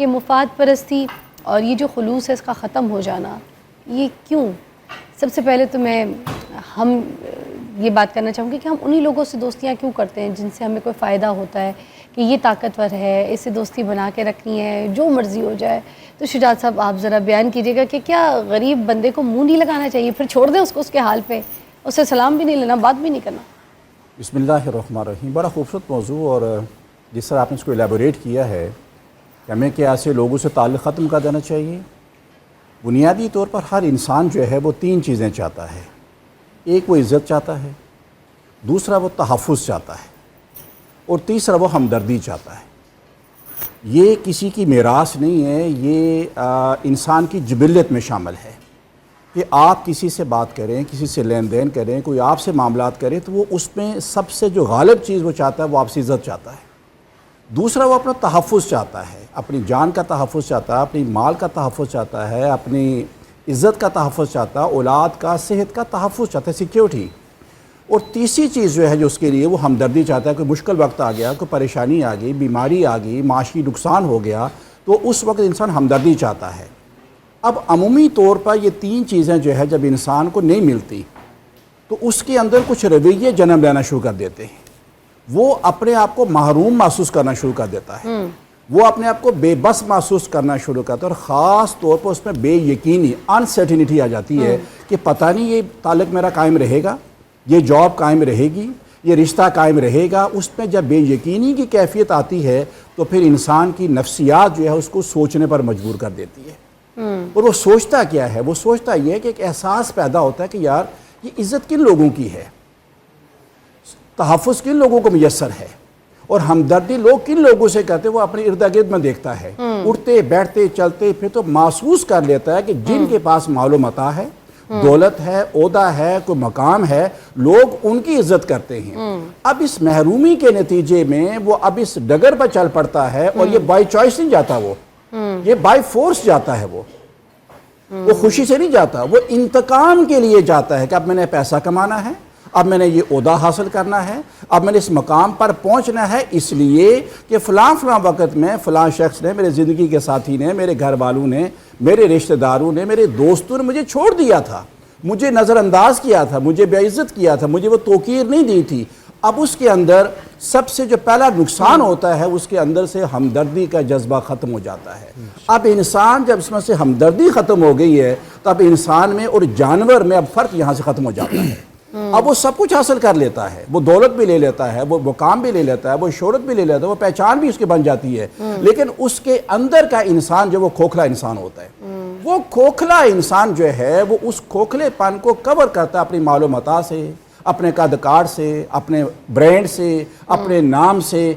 کہ مفاد پرستی اور یہ جو خلوص ہے اس کا ختم ہو جانا، یہ کیوں؟ سب سے پہلے تو ہم یہ بات کرنا چاہوں گی کہ ہم انہی لوگوں سے دوستیاں کیوں کرتے ہیں جن سے ہمیں کوئی فائدہ ہوتا ہے کہ یہ طاقتور ہے، اس سے دوستی بنا کے رکھنی ہے، جو مرضی ہو جائے۔ تو شجاعت صاحب آپ ذرا بیان کیجیے گا کہ کیا غریب بندے کو منہ نہیں لگانا چاہیے، پھر چھوڑ دیں اس کو اس کے حال پہ، اس سے سلام بھی نہیں لینا، بات بھی نہیں کرنا؟ بسم اللہ الرحمن الرحیم، بڑا خوبصورت موضوع، اور جس طرح آپ نے اس کو ایلیبوریٹ کیا ہے کہ ہمیں کیا ایسے لوگوں سے تعلق ختم کر دینا چاہیے۔ بنیادی طور پر ہر انسان جو ہے وہ تین چیزیں چاہتا ہے، ایک وہ عزت چاہتا ہے، دوسرا وہ تحفظ چاہتا ہے، اور تیسرا وہ ہمدردی چاہتا ہے۔ یہ کسی کی میراث نہیں ہے، یہ انسان کی جبلت میں شامل ہے کہ آپ کسی سے بات کریں، کسی سے لین دین کریں، کوئی آپ سے معاملات کرے تو وہ اس میں سب سے جو غالب چیز وہ چاہتا ہے وہ آپ سے عزت چاہتا ہے۔ دوسرا وہ اپنا تحفظ چاہتا ہے، اپنی جان کا تحفظ چاہتا ہے، اپنی مال کا تحفظ چاہتا ہے، اپنی عزت کا تحفظ چاہتا ہے، اولاد کا، صحت کا تحفظ چاہتا ہے، سیکیورٹی۔ اور تیسری چیز جو ہے جو اس کے لیے وہ ہمدردی چاہتا ہے، کوئی مشکل وقت آ گیا، کوئی پریشانی آ گئی، بیماری آ گئی، معاشی نقصان ہو گیا، تو اس وقت انسان ہمدردی چاہتا ہے۔ اب عمومی طور پر یہ تین چیزیں جو ہے جب انسان کو نہیں ملتی تو اس کے اندر کچھ رویے جنم لینا شروع کر دیتے ہیں، وہ اپنے آپ کو محروم محسوس کرنا شروع کر دیتا ہے، وہ اپنے آپ کو بے بس محسوس کرنا شروع کرتا ہے، اور خاص طور پر اس میں بے یقینی، انسرٹینٹی آ جاتی ہے کہ پتہ نہیں یہ تعلق میرا قائم رہے گا، یہ جاب قائم رہے گی، یہ رشتہ قائم رہے گا۔ اس میں جب بے یقینی کی کیفیت آتی ہے تو پھر انسان کی نفسیات جو ہے اس کو سوچنے پر مجبور کر دیتی ہے۔ اور وہ سوچتا کیا ہے؟ وہ سوچتا یہ ہے کہ ایک احساس پیدا ہوتا ہے کہ یار یہ عزت کن لوگوں کی ہے، تحفظ کن لوگوں کو میسر ہے، اور ہمدردی لوگ کن لوگوں سے کرتے ہیں، وہ اپنے ارد گرد میں دیکھتا ہے، اٹھتے بیٹھتے چلتے پھر تو محسوس کر لیتا ہے کہ جن کے پاس مال و متاع ہے، دولت ہے، عہدہ ہے، کوئی مقام ہے، لوگ ان کی عزت کرتے ہیں۔ اب اس محرومی کے نتیجے میں وہ اب اس ڈگر پر چل پڑتا ہے، اور یہ بائی چوائس نہیں جاتا، وہ یہ بائی فورس جاتا ہے، وہ خوشی سے نہیں جاتا، وہ انتقام کے لیے جاتا ہے کہ اب میں نے پیسہ کمانا ہے، اب میں نے یہ عہدہ حاصل کرنا ہے، اب میں نے اس مقام پر پہنچنا ہے، اس لیے کہ فلاں وقت میں فلاں شخص نے، میرے زندگی کے ساتھی نے، میرے گھر والوں نے، میرے رشتہ داروں نے، میرے دوستوں نے مجھے چھوڑ دیا تھا، مجھے نظر انداز کیا تھا، مجھے بے عزت کیا تھا، مجھے وہ توقیر نہیں دی تھی۔ اب اس کے اندر سب سے جو پہلا نقصان ہوتا ہے، اس کے اندر سے ہمدردی کا جذبہ ختم ہو جاتا ہے۔ اب انسان جب اس میں سے ہمدردی ختم ہو گئی ہے تو اب انسان میں اور جانور میں اب فرق یہاں سے ختم ہو جاتا ہے۔ اب وہ سب کچھ حاصل کر لیتا ہے، وہ دولت بھی لے لیتا ہے، وہ مقام بھی لے لیتا ہے، وہ شہرت بھی لے لیتا ہے، وہ پہچان بھی اس کی بن جاتی ہے، لیکن اس کے اندر کا انسان جو وہ کھوکھلا انسان ہوتا ہے، وہ کھوکھلا انسان جو ہے وہ اس کھوکھلے پن کو کور کرتا ہے اپنی مال و متاع سے، اپنے قد کاٹ سے، اپنے برینڈ سے، اپنے نام سے،